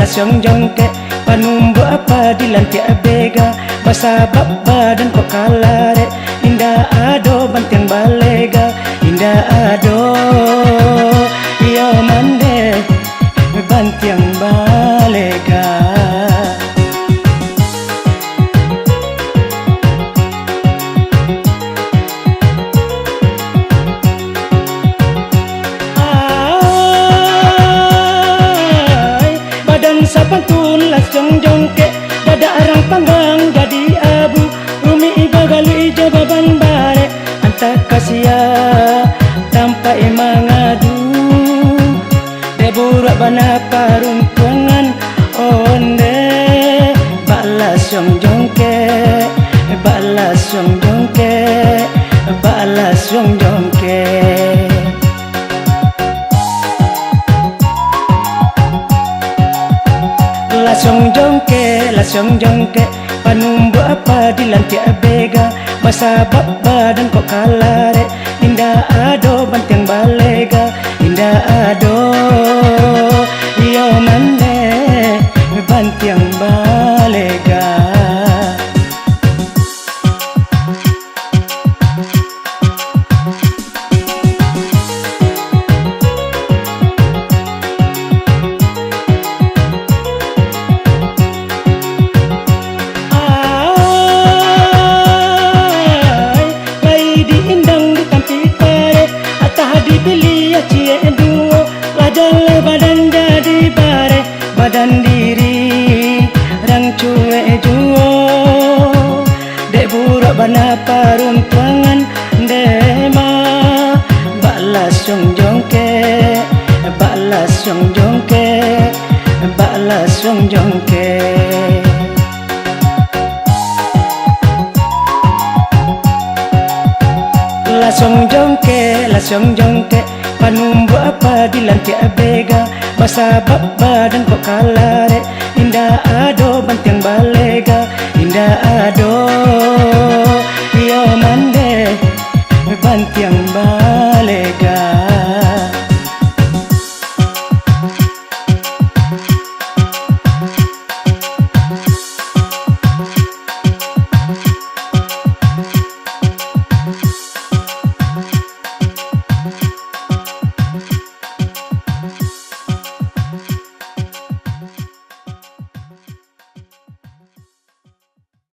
lasyong jongke panumbu apa di lantai bega basabab badan kok kalare indah ado bantiang balega indah ado iyo mande bantiang balega sapantun lasyong jongke dada arang panggang jadi abu rumi iba galu ijo baban bare anta kasia tanpa mangadu debura bana paruntungan onde balasyong jongke balasyong jongke balasyong jongke lasyong jongke panumbu apa di lantai bega basabab badan kok kalare indah ado bantiang balega indah ado iyo mande bantiang balega badan jadi bare badan diri rang cuek juo dek burak bana paruntuangan dema balasyong jongke balasyong jongke balasyong jongke lasyong jongke panumbu apa di lantai bega basabab badan kok kalare indah ado bantiang balega indah ado